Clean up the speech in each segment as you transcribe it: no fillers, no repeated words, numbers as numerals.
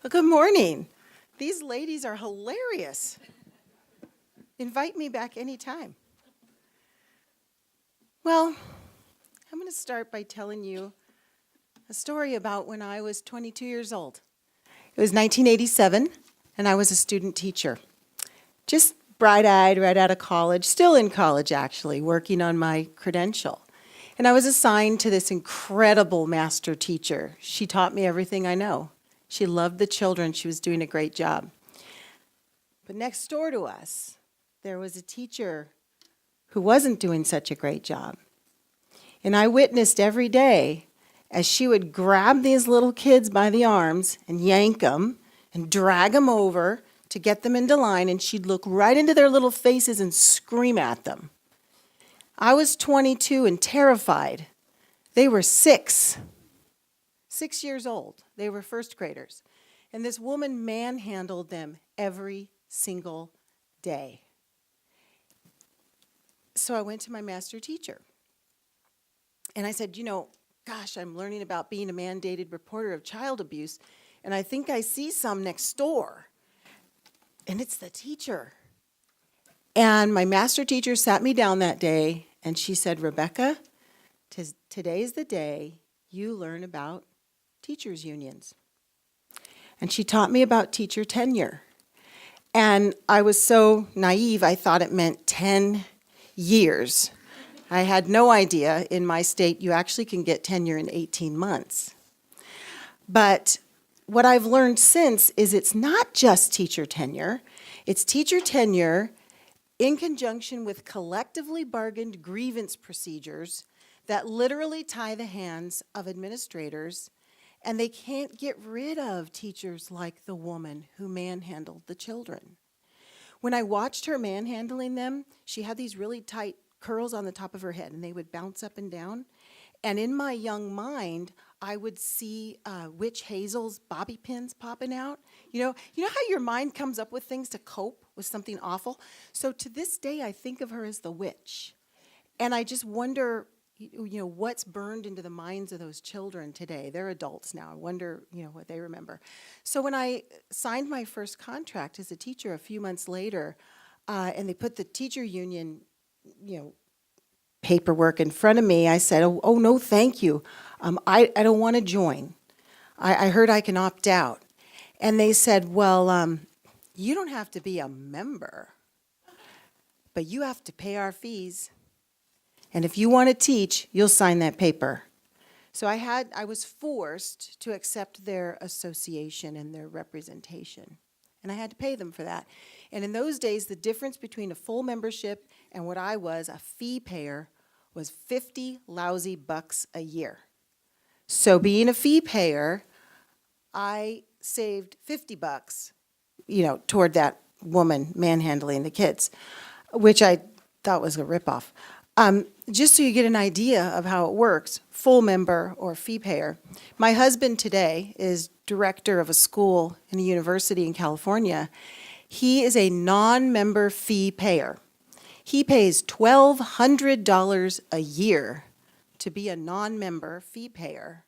Well, good morning. These ladies are hilarious. Invite me back anytime. Well, I'm going to start by telling you a story about when I was 22 years old. It was 1987, and I was a student teacher. Just bright-eyed right out of college, still in college actually, working on my credential. And I was assigned to this incredible master teacher. She taught me everything I know. She loved the children. She was doing a great job. But next door to us, there was a teacher who wasn't doing such a great job. And I witnessed every day as she would grab these little kids by the arms and yank them and drag them over to get them into line, and she'd look right into their little faces and scream at them. I was 22 and terrified. They were 6 years old. They were first graders. And this woman manhandled them every single day. So I went to my master teacher. And I said, gosh, I'm learning about being a mandated reporter of child abuse, and I think I see some next door. And it's the teacher. And my master teacher sat me down that day, and she said, Rebecca, today's the day you learn about teachers' unions. And she taught me about teacher tenure. And I was so naive, I thought it meant 10 years. I had no idea in my state you actually can get tenure in 18 months. But what I've learned since is it's not just teacher tenure. It's teacher tenure in conjunction with collectively bargained grievance procedures that literally tie the hands of administrators, and they can't get rid of teachers like the woman who manhandled the children. When I watched her manhandling them, she had these really tight curls on the top of her head, and they would bounce up and down. And in my young mind, I would see Witch Hazel's bobby pins popping out. You know how your mind comes up with things to cope with something awful? So to this day, I think of her as the witch. And I just wonder, what's burned into the minds of those children today. They're adults now. I wonder, what they remember. So when I signed my first contract as a teacher a few months later, and they put the teacher union, paperwork in front of me, I said, oh no, thank you. I don't want to join. I heard I can opt out. And they said, well, you don't have to be a member, but you have to pay our fees. And if you want to teach, you'll sign that paper. So I was forced to accept their association and their representation. And I had to pay them for that. And in those days, the difference between a full membership and what I was, a fee payer, was 50 lousy bucks a year. So being a fee payer, I saved 50 bucks, toward that woman manhandling the kids, which I thought was a ripoff. Just so you get an idea of how it works, full member or fee payer. My husband today is director of a school in a university in California. He is a non-member fee payer. He pays $1,200 a year to be a non-member fee payer.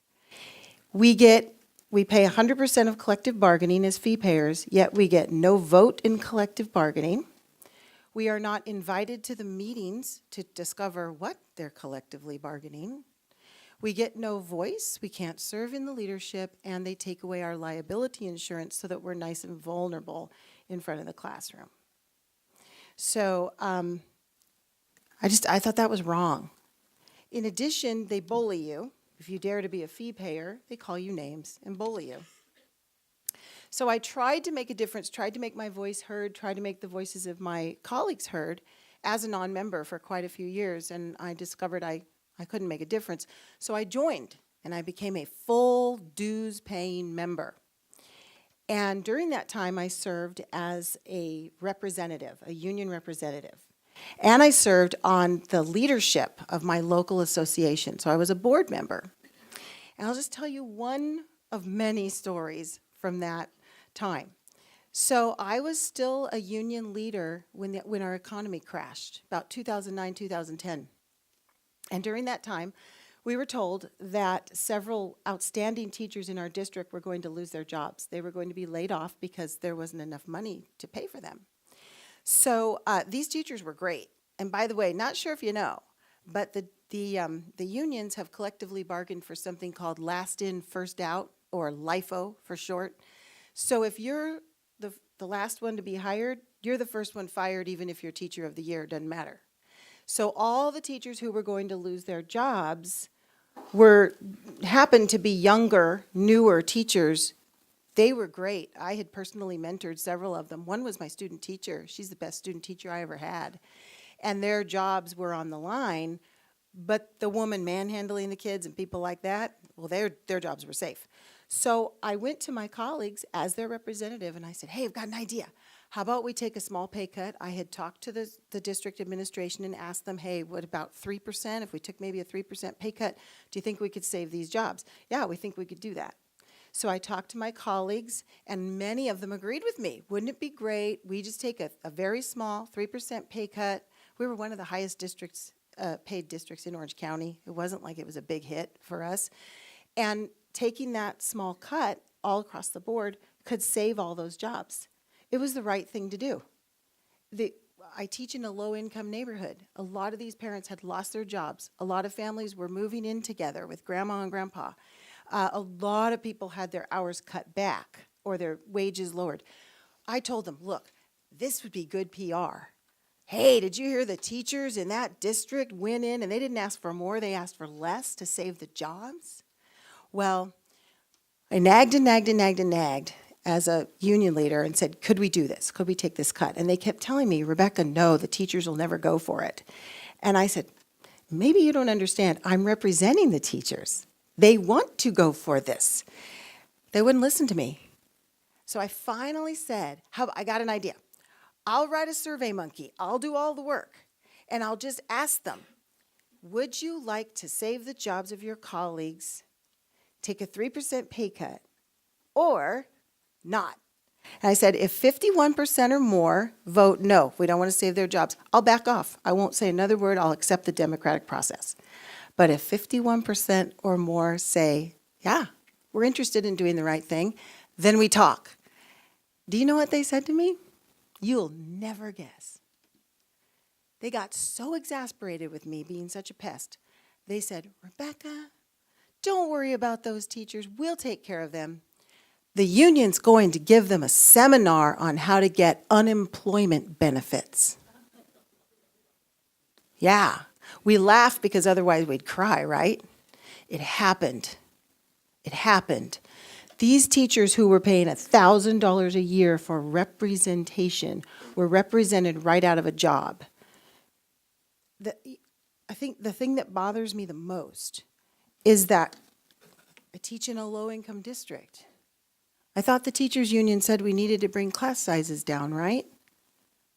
We pay 100% of collective bargaining as fee payers, yet we get no vote in collective bargaining. We are not invited to the meetings to discover what they're collectively bargaining. We get no voice, we can't serve in the leadership, and they take away our liability insurance so that we're nice and vulnerable in front of the classroom. So I thought that was wrong. In addition, they bully you. If you dare to be a fee payer, they call you names and bully you. So I tried to make a difference, tried to make my voice heard, tried to make the voices of my colleagues heard as a non-member for quite a few years, and I discovered I couldn't make a difference. So I joined, and I became a full dues-paying member. And during that time, I served as a representative, a union representative. And I served on the leadership of my local association, so I was a board member. And I'll just tell you one of many stories from that time. So I was still a union leader when our economy crashed, about 2009, 2010. And during that time, We were told that several outstanding teachers in our district were going to lose their jobs. They were going to be laid off because there wasn't enough money to pay for them. So these teachers were great. And by the way, not sure if you know, but the unions have collectively bargained for something called last in, first out, or LIFO for short. So if you're the last one to be hired, you're the first one fired, even if you're teacher of the year, it doesn't matter. So all the teachers who were going to lose their jobs happened to be younger, newer teachers. They were great. I had personally mentored several of them. One was my student teacher. She's the best student teacher I ever had. And their jobs were on the line, but the woman manhandling the kids and people like that, well, their jobs were safe. So I went to my colleagues as their representative and I said, hey, I've got an idea. How about we take a small pay cut? I had talked to the district administration and asked them, hey, what about 3%? If we took maybe a 3% pay cut, do you think we could save these jobs? Yeah, we think we could do that. So I talked to my colleagues, and many of them agreed with me. Wouldn't it be great? We just take a very small 3% pay cut. We were one of the highest districts, paid districts in Orange County. It wasn't like it was a big hit for us. And taking that small cut all across the board could save all those jobs. It was the right thing to do. I teach in a low-income neighborhood. A lot of these parents had lost their jobs. A lot of families were moving in together with grandma and grandpa. A lot of people had their hours cut back or their wages lowered. I told them, look, this would be good PR. Hey, did you hear the teachers in that district went in and they didn't ask for more, they asked for less to save the jobs? Well, I nagged and nagged and nagged and nagged as a union leader and said, could we do this? Could we take this cut? And they kept telling me, Rebecca, no, the teachers will never go for it. And I said, maybe you don't understand. I'm representing the teachers. They want to go for this. They wouldn't listen to me. So I finally said, I got an idea. I'll write a survey monkey. I'll do all the work. And I'll just ask them, would you like to save the jobs of your colleagues, take a 3% pay cut, or not? And I said, if 51% or more vote no, we don't want to save their jobs, I'll back off. I won't say another word. I'll accept the democratic process. But if 51% or more say, yeah, we're interested in doing the right thing, then we talk. Do you know what they said to me? You'll never guess. They got so exasperated with me being such a pest. They said, Rebecca, don't worry about those teachers. We'll take care of them. The union's going to give them a seminar on how to get unemployment benefits. Yeah. We laugh because otherwise we'd cry, right? It happened. It happened. These teachers who were paying $1,000 a year for representation were represented right out of a job. I think the thing that bothers me the most is that I teach in a low-income district. I thought the teachers' union said we needed to bring class sizes down, right?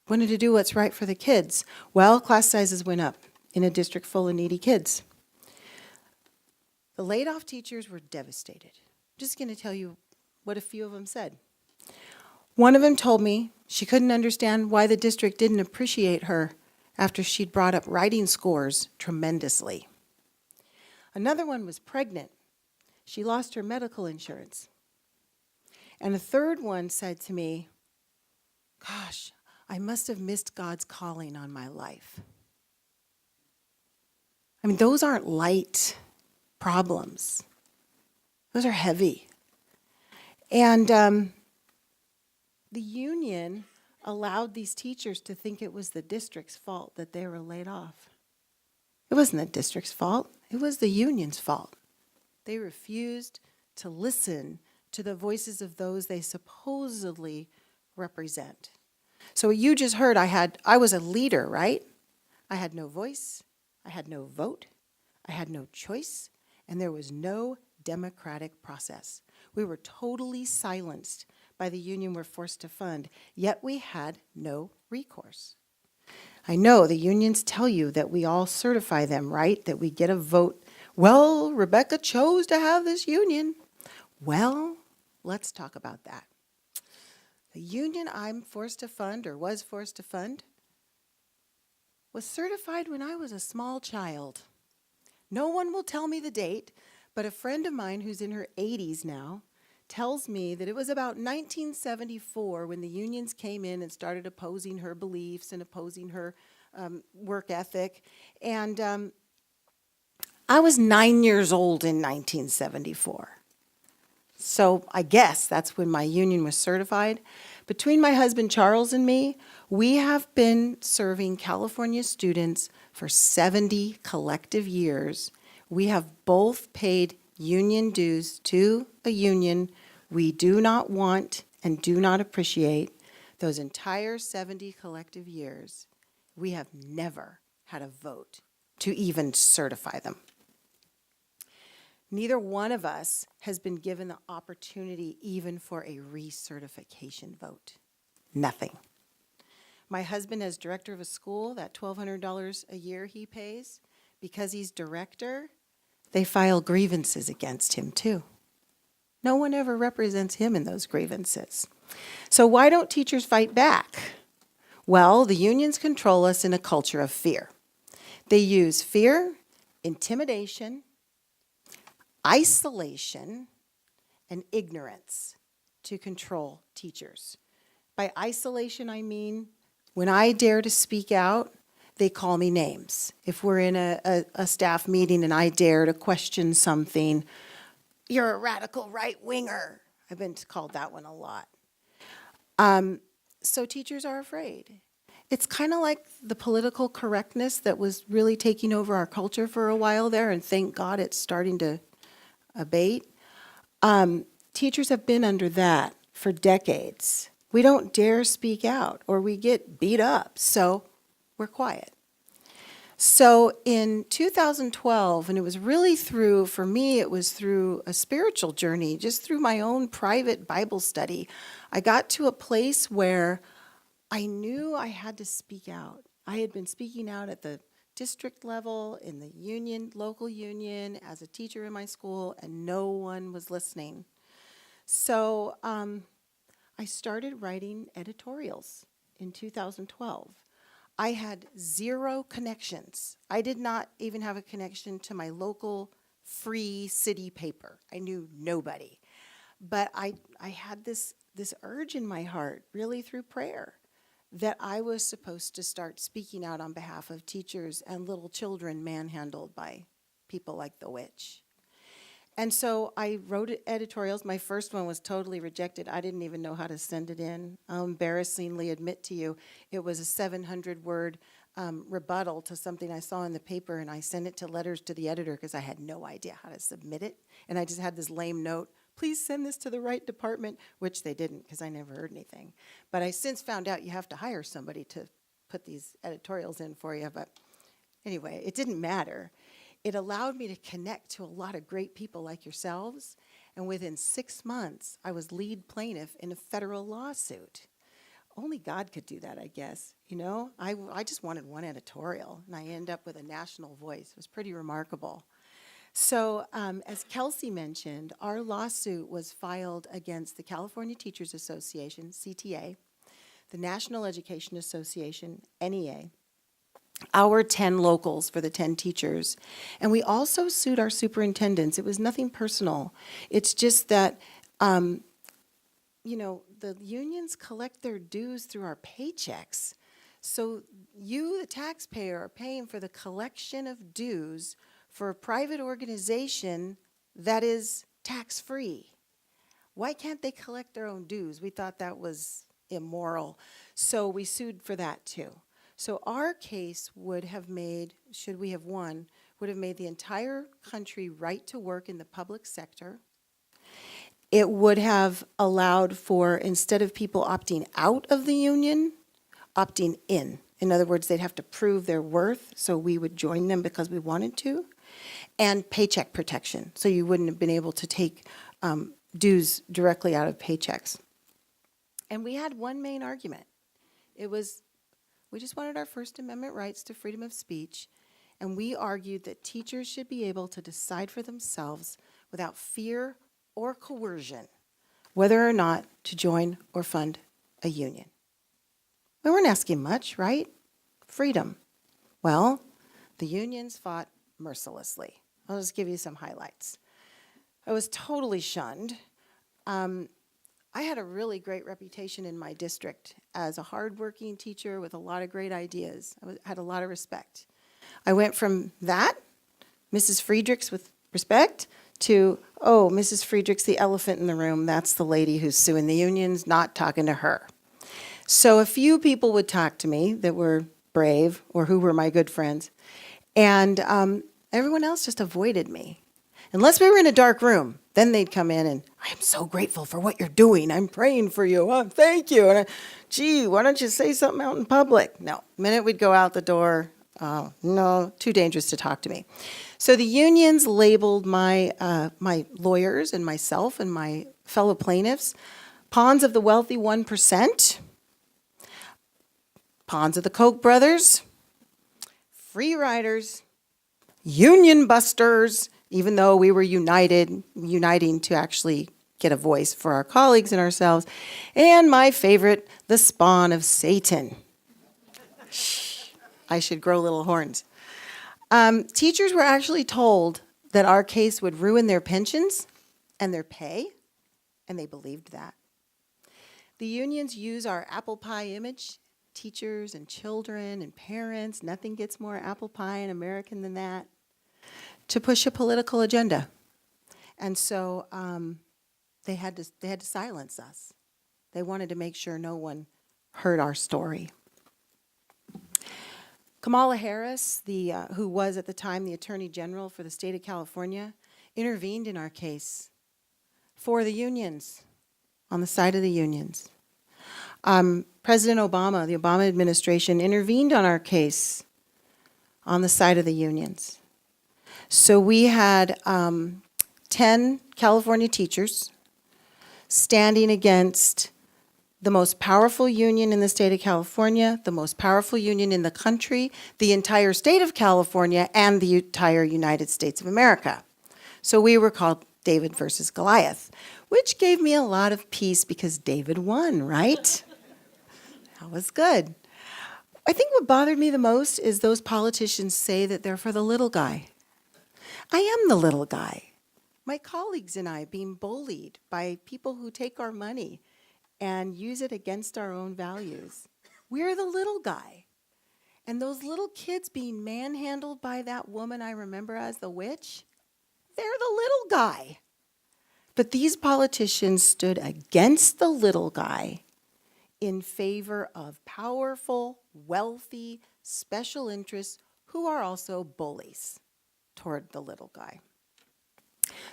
Wanted to do what's right for the kids. Well, class sizes went up in a district full of needy kids. The laid-off teachers were devastated. I'm just going to tell you what a few of them said. One of them told me she couldn't understand why the district didn't appreciate her after she'd brought up writing scores tremendously. Another one was pregnant. She lost her medical insurance. And a third one said to me, gosh, I must have missed God's calling on my life. I mean, those aren't light problems. Those are heavy. And the union allowed these teachers to think it was the district's fault that they were laid off. It wasn't the district's fault. It was the union's fault. They refused to listen to the voices of those they supposedly represent. So you just heard I was a leader, right? I had no voice. I had no vote, I had no choice, and there was no democratic process. We were totally silenced by the union we're forced to fund, yet we had no recourse. I know the unions tell you that we all certify them, right? That we get a vote. Well, Rebecca chose to have this union. Well, let's talk about that. The union I'm forced to fund or was forced to fund was certified when I was a small child. No one will tell me the date, but a friend of mine who's in her 80s now tells me that it was about 1974 when the unions came in and started opposing her beliefs and opposing her work ethic. And I was 9 years old in 1974. So I guess that's when my union was certified. Between my husband Charles and me, we have been serving California students for 70 collective years. We have both paid union dues to a union we do not want and do not appreciate. Those entire 70 collective years, we have never had a vote to even certify them. Neither one of us has been given the opportunity even for a recertification vote. Nothing. My husband, as director of a school, that $1,200 a year he pays, because he's director, they file grievances against him too. No one ever represents him in those grievances. So why don't teachers fight back? Well, the unions control us in a culture of fear. They use fear, intimidation, isolation, and ignorance to control teachers. By isolation, I mean when I dare to speak out, they call me names. If we're in a staff meeting and I dare to question something, you're a radical right-winger. I've been called that one a lot. So teachers are afraid. It's kind of like the political correctness that was really taking over our culture for a while there, and thank God it's starting to abate. Teachers have been under that for decades. We don't dare speak out or we get beat up, so we're quiet. So in 2012, and it was really through, for me, it was through a spiritual journey, just through my own private Bible study, I got to a place where I knew I had to speak out. I had been speaking out at the district level, in the union, local union, as a teacher in my school, and no one was listening. So I started writing editorials in 2012. I had zero connections. I did not even have a connection to my local free city paper. I knew nobody. But I had this urge in my heart, really through prayer, that I was supposed to start speaking out on behalf of teachers and little children manhandled by people like the witch. And so I wrote editorials. My first one was totally rejected. I didn't even know how to send it in. I'll embarrassingly admit to you, it was a 700-word rebuttal to something I saw in the paper, and I sent it to letters to the editor because I had no idea how to submit it. And I just had this lame note, please send this to the right department, which they didn't because I never heard anything. But I since found out you have to hire somebody to put these editorials in for you. But anyway, it didn't matter. It allowed me to connect to a lot of great people like yourselves, and within 6 months, I was lead plaintiff in a federal lawsuit. Only God could do that, I guess. You know, I just wanted one editorial, and I ended up with a national voice. It was pretty remarkable. So, as Kelsey mentioned, our lawsuit was filed against the California Teachers Association, CTA, the National Education Association, NEA, our 10 locals for the 10 teachers. And we also sued our superintendents. It was nothing personal. It's just that, you know, the unions collect their dues through our paychecks. So you, the taxpayer, are paying for the collection of dues for a private organization that is tax-free. Why can't they collect their own dues? We thought that was immoral. So we sued for that too. So our case would have made, should we have won, would have made the entire country right to work in the public sector. It would have allowed for, instead of people opting out of the union, opting in. In other words, they'd have to prove their worth, so we would join them because we wanted to. And paycheck protection, so you wouldn't have been able to take dues directly out of paychecks. And we had one main argument. It was, we just wanted our First Amendment rights to freedom of speech, and we argued that teachers should be able to decide for themselves without fear or coercion whether or not to join or fund a union. We weren't asking much, right? Freedom. Well, the unions fought mercilessly. I'll just give you some highlights. I was totally shunned. I had a really great reputation in my district as a hardworking teacher with a lot of great ideas. Had a lot of respect. I went from that, Mrs. Friedrichs with respect, to, oh, Mrs. Friedrichs, the elephant in the room, that's the lady who's suing the unions, not talking to her. So a few people would talk to me that were brave or who were my good friends, and everyone else just avoided me. Unless we were in a dark room, then they'd come in and, I am so grateful for what you're doing. I'm praying for you. Oh, thank you. And gee, why don't you say something out in public? No. The minute we'd go out the door, oh, no, too dangerous to talk to me. So the unions labeled my lawyers and myself and my fellow plaintiffs pawns of the wealthy 1%, pawns of the Koch brothers, free riders, union busters, even though we were uniting to actually get a voice for our colleagues and ourselves, and my favorite, the spawn of Satan. I should grow little horns. Teachers were actually told that our case would ruin their pensions and their pay, and they believed that. The unions use our apple pie image, teachers and children and parents, nothing gets more apple pie and American than that, to push a political agenda. And so they had to silence us. They wanted to make sure no one heard our story. Kamala Harris, who was at the time the Attorney General for the state of California, intervened in our case for the unions, on the side of the unions. President Obama, the Obama administration, intervened on our case on the side of the unions. So we had 10 California teachers standing against the most powerful union in the state of California, the most powerful union in the country, the entire state of California, and the entire United States of America. So we were called David versus Goliath, which gave me a lot of peace because David won, right? That was good. I think what bothered me the most is those politicians say that they're for the little guy. I am the little guy. My colleagues and I being bullied by people who take our money and use it against our own values. We're the little guy. And those little kids being manhandled by that woman I remember as the witch, they're the little guy. But these politicians stood against the little guy in favor of powerful, wealthy, special interests who are also bullies toward the little guy.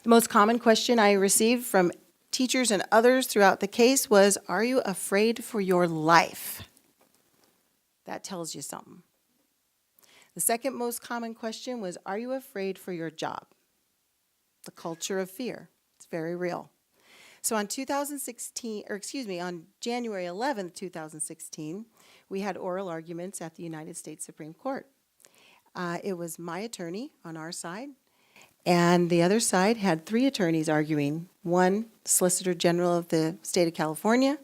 The most common question I received from teachers and others throughout the case was, are you afraid for your life? That tells you something. The second most common question was, are you afraid for your job? The culture of fear. It's very real. So on on January 11th, 2016, we had oral arguments at the United States Supreme Court. It was my attorney on our side, and the other side had 3 attorneys arguing. One, Solicitor General of the State of California,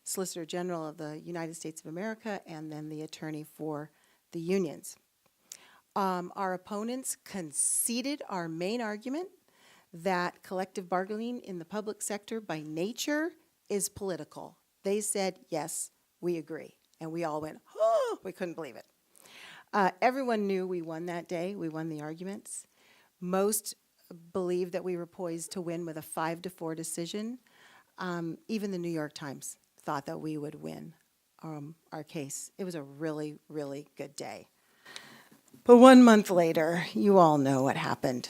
Solicitor General of the United States of America, and then the attorney for the unions. Our opponents conceded our main argument that collective bargaining in the public sector by nature is political. They said, yes, we agree. And we all went, oh, we couldn't believe it. Everyone knew we won that day. We won the arguments. Most believed that we were poised to win with a 5-4 decision. Even the New York Times thought that we would win our case. It was a really, really good day. But 1 month later, you all know what happened.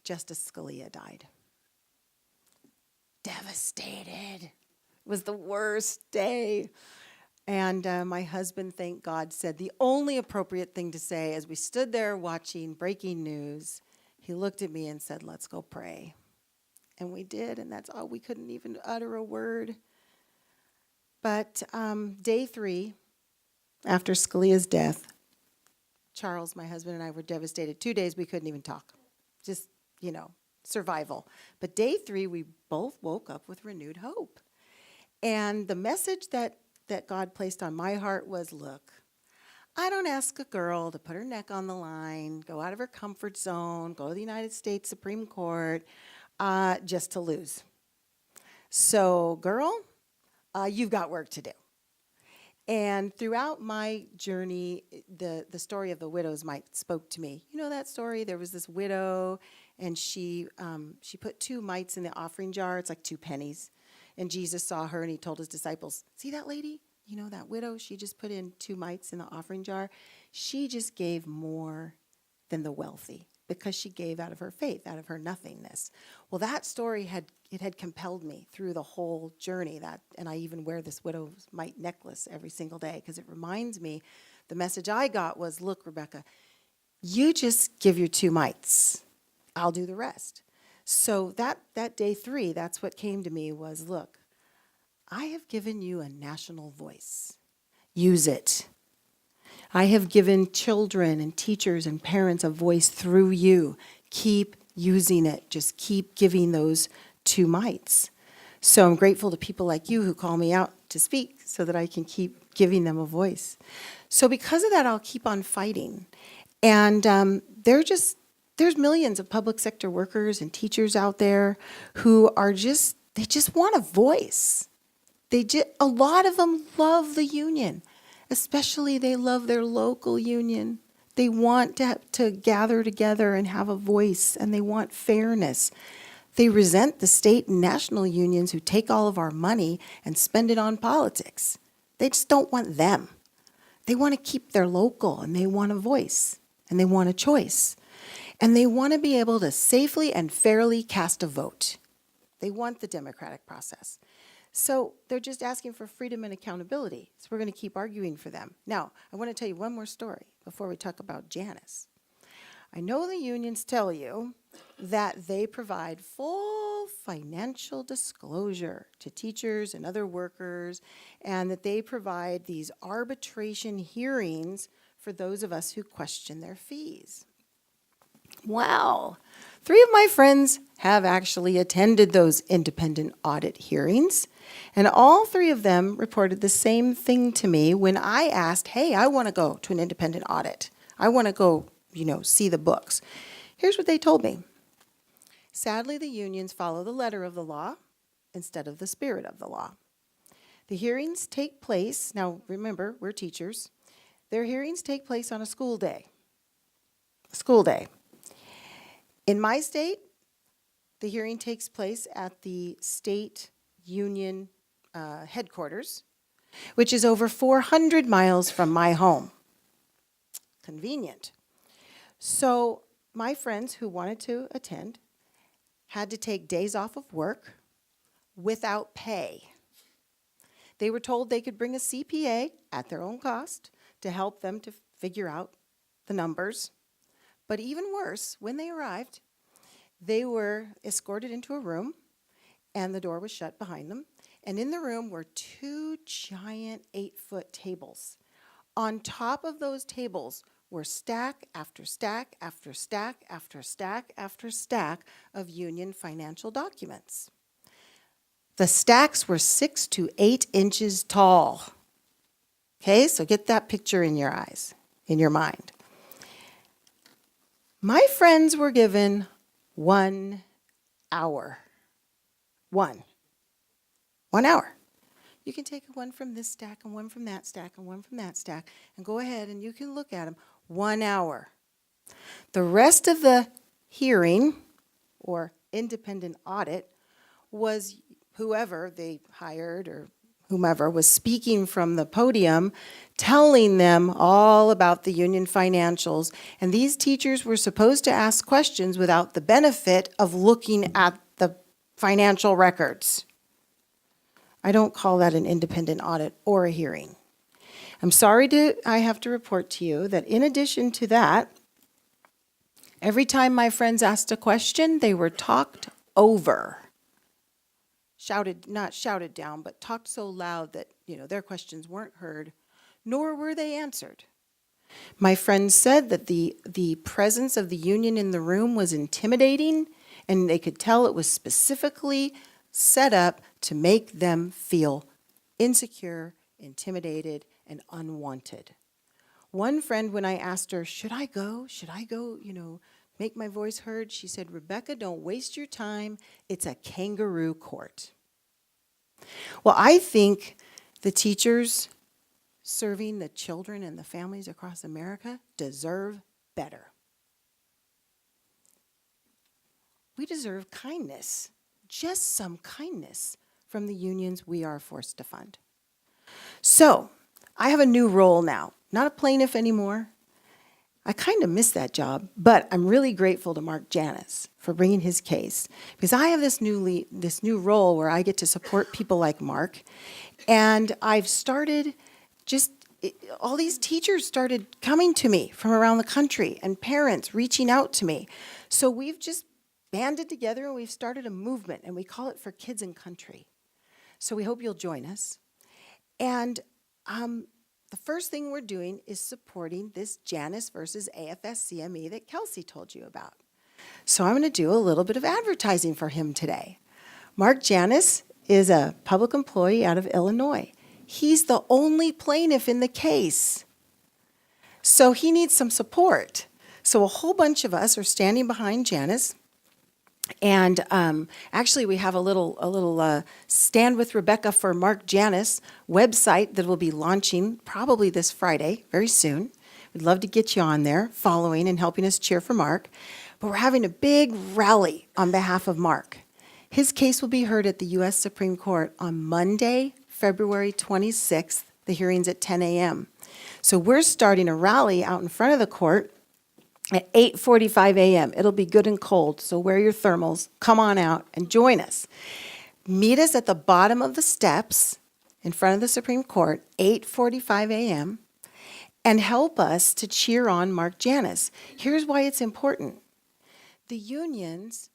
Justice Scalia died. Devastated. It was the worst day. And my husband, thank God, said the only appropriate thing to say as we stood there watching breaking news, he looked at me and said, let's go pray. And we did, and that's all. We couldn't even utter a word. But day 3, after Scalia's death, Charles, my husband, and I were devastated. 2 days we couldn't even talk. Just, survival. But day 3, we both woke up with renewed hope. And the message that God placed on my heart was, look, I don't ask a girl to put her neck on the line, go out of her comfort zone, go to the United States Supreme Court, just to lose. So, girl, you've got work to do. And throughout my journey, the story of the widow's mite spoke to me. You know that story? There was this widow, and she put 2 mites in the offering jar. It's like 2 pennies. And Jesus saw her, and he told his disciples, see that lady? You know, that widow, she just put in 2 mites in the offering jar. She just gave more than the wealthy because she gave out of her faith, out of her nothingness. Well, that story had compelled me through the whole journey. And I even wear this widow's mite necklace every single day because it reminds me, the message I got was, look, Rebecca, you just give your 2 mites. I'll do the rest. So that day 3, that's what came to me was, look, I have given you a national voice. Use it. I have given children and teachers and parents a voice through you. Keep using it. Just keep giving those 2 mites. So I'm grateful to people like you who call me out to speak so that I can keep giving them a voice. So because of that, I'll keep on fighting. And there's millions of public sector workers and teachers out there who are they just want a voice. A lot of them love the union. Especially they love their local union. They want to gather together and have a voice, and they want fairness. They resent the state and national unions who take all of our money and spend it on politics. They just don't want them. They want to keep their local, and they want a voice, and they want a choice. And they want to be able to safely and fairly cast a vote. They want the democratic process. So they're just asking for freedom and accountability. So we're going to keep arguing for them. Now, I want to tell you one more story before we talk about Janice. I know the unions tell you that they provide full financial disclosure to teachers and other workers, and that they provide these arbitration hearings for those of us who question their fees. Wow. 3 of my friends have actually attended those independent audit hearings, and all 3 of them reported the same thing to me when I asked, hey, I want to go to an independent audit. I want to go, see the books. Here's what they told me. Sadly, the unions follow the letter of the law instead of the spirit of the law. The hearings take place, now remember, we're teachers. Their hearings take place on a school day. In my state, the hearing takes place at the state union headquarters, which is over 400 miles from my home. Convenient. So my friends who wanted to attend had to take days off of work without pay. They were told they could bring a CPA at their own cost to help them to figure out the numbers. But even worse, when they arrived, they were escorted into a room, and the door was shut behind them. And in the room were 2 giant 8-foot tables. On top of those tables were stack after stack after stack after stack after stack of union financial documents. The stacks were 6 to 8 inches tall. Okay, so get that picture in your eyes, in your mind. My friends were given 1 hour. 1 hour. You can take 1 from this stack and 1 from that stack and 1 from that stack and go ahead and you can look at them. 1 hour. The rest of the hearing or independent audit was whoever they hired or whomever was speaking from the podium, telling them all about the union financials. And these teachers were supposed to ask questions without the benefit of looking at the financial records. I don't call that an independent audit or a hearing. I'm sorry I have to report to you that in addition to that, every time my friends asked a question, they were talked over. Not shouted down, but talked so loud that, their questions weren't heard, nor were they answered. My friends said that the presence of the union in the room was intimidating, and they could tell it was specifically set up to make them feel insecure, intimidated, and unwanted. One friend, when I asked her, should I go, make my voice heard? She said, Rebecca, don't waste your time. It's a kangaroo court. Well, I think the teachers serving the children and the families across America deserve better. We deserve kindness, just some kindness from the unions we are forced to fund. So, I have a new role now, not a plaintiff anymore. I kind of miss that job, but I'm really grateful to Mark Janis for bringing his case, because I have this new role where I get to support people like Mark, and I've started all these teachers started coming to me from around the country, and parents reaching out to me. So we've just banded together and we've started a movement, and we call it For Kids and Country. So we hope you'll join us. And the first thing we're doing is supporting this Janis versus AFS-CME that Kelsey told you about. So I'm going to do a little bit of advertising for him today. Mark Janis is a public employee out of Illinois. He's the only plaintiff in the case. So he needs some support. So a whole bunch of us are standing behind Janis. And actually, we have a little Stand with Rebecca for Mark Janis website that will be launching probably this Friday, very soon. We'd love to get you on there, following and helping us cheer for Mark. But we're having a big rally on behalf of Mark. His case will be heard at the U.S. Supreme Court on Monday, February 26th. The hearing's at 10 a.m. So we're starting a rally out in front of the court at 8:45 a.m. It'll be good and cold, so wear your thermals, come on out and join us. Meet us at the bottom of the steps in front of the Supreme Court, 8:45 a.m., and help us to cheer on Mark Janis. Here's why it's important. The unions,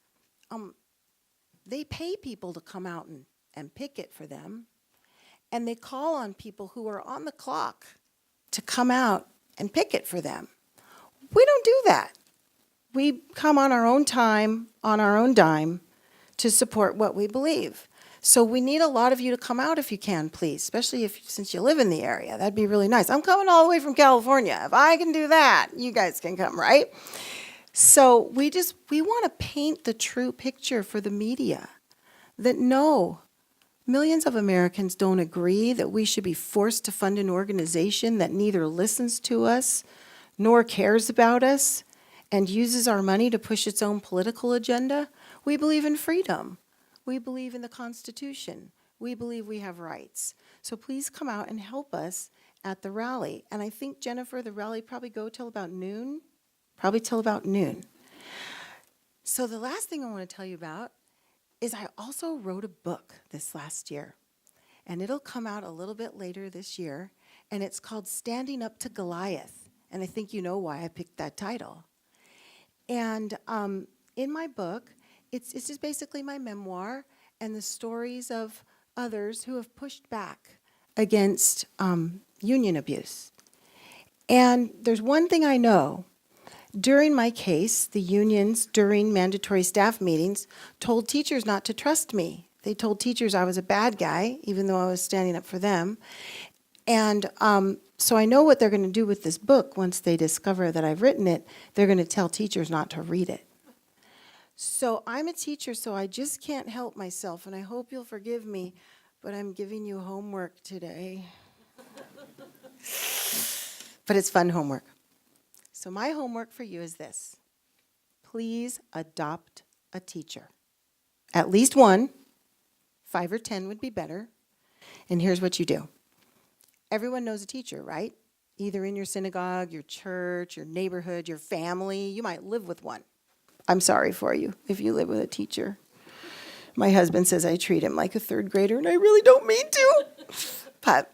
they pay people to come out and picket for them, and they call on people who are on the clock to come out and picket for them. We don't do that. We come on our own time, on our own dime, to support what we believe. So we need a lot of you to come out if you can, please, especially since you live in the area. That'd be really nice. I'm coming all the way from California. If I can do that, you guys can come, right? So we want to paint the true picture for the media that no, millions of Americans don't agree that we should be forced to fund an organization that neither listens to us nor cares about us and uses our money to push its own political agenda. We believe in freedom. We believe in the Constitution. We believe we have rights. So please come out and help us at the rally. And I think, Jennifer, the rally probably go till about noon. Probably till about noon. So the last thing I want to tell you about is I also wrote a book this last year. And it'll come out a little bit later this year. And it's called Standing Up to Goliath. And I think you know why I picked that title. And in my book, it's just basically my memoir and the stories of others who have pushed back against union abuse. And there's one thing I know. During my case, the unions, during mandatory staff meetings, told teachers not to trust me. They told teachers I was a bad guy, even though I was standing up for them. And so I know what they're going to do with this book once they discover that I've written it. They're going to tell teachers not to read it. So I'm a teacher, so I just can't help myself, and I hope you'll forgive me, but I'm giving you homework today. But it's fun homework. So my homework for you is this. Please adopt a teacher. At least one. 5 or 10 would be better. And here's what you do. Everyone knows a teacher, right? Either in your synagogue, your church, your neighborhood, your family. You might live with one. I'm sorry for you if you live with a teacher. My husband says I treat him like a third grader, and I really don't mean to. But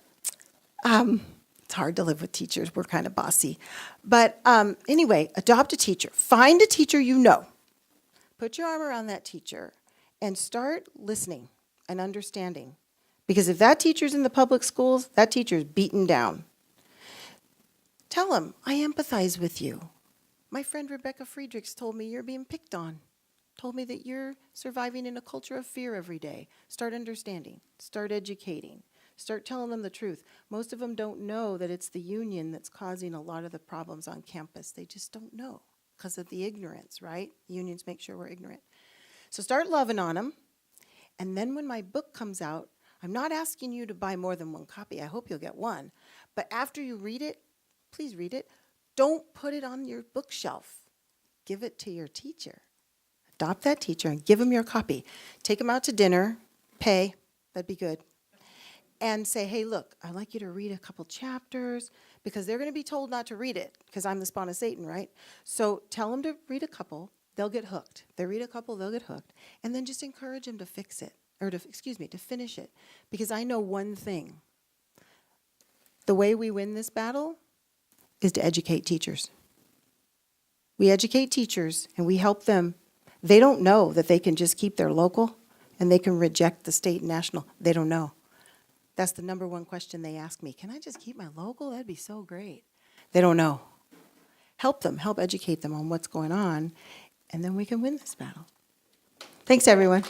it's hard to live with teachers. We're kind of bossy. But anyway, adopt a teacher. Find a teacher you know. Put your arm around that teacher and start listening and understanding. Because if that teacher's in the public schools, that teacher's beaten down. Tell them, I empathize with you. My friend Rebecca Friedrichs told me you're being picked on. Told me that you're surviving in a culture of fear every day. Start understanding. Start educating. Start telling them the truth. Most of them don't know that it's the union that's causing a lot of the problems on campus. They just don't know because of the ignorance, right? Unions make sure we're ignorant. So start loving on them. And then when my book comes out, I'm not asking you to buy more than one copy. I hope you'll get one. But after you read it, please read it. Don't put it on your bookshelf. Give it to your teacher. Adopt that teacher and give them your copy. Take them out to dinner, pay, that'd be good. And say, hey, look, I'd like you to read a couple chapters, because they're going to be told not to read it, because I'm the spawn of Satan, right? So tell them to read a couple, they'll get hooked. They read a couple, they'll get hooked. And then just encourage them to fix it, or to finish it. Because I know one thing. The way we win this battle is to educate teachers. We educate teachers and we help them. They don't know that they can just keep their local and they can reject the state and national. They don't know. That's the number one question they ask me. Can I just keep my local? That'd be so great. They don't know. Help them, help educate them on what's going on, and then we can win this battle. Thanks, everyone.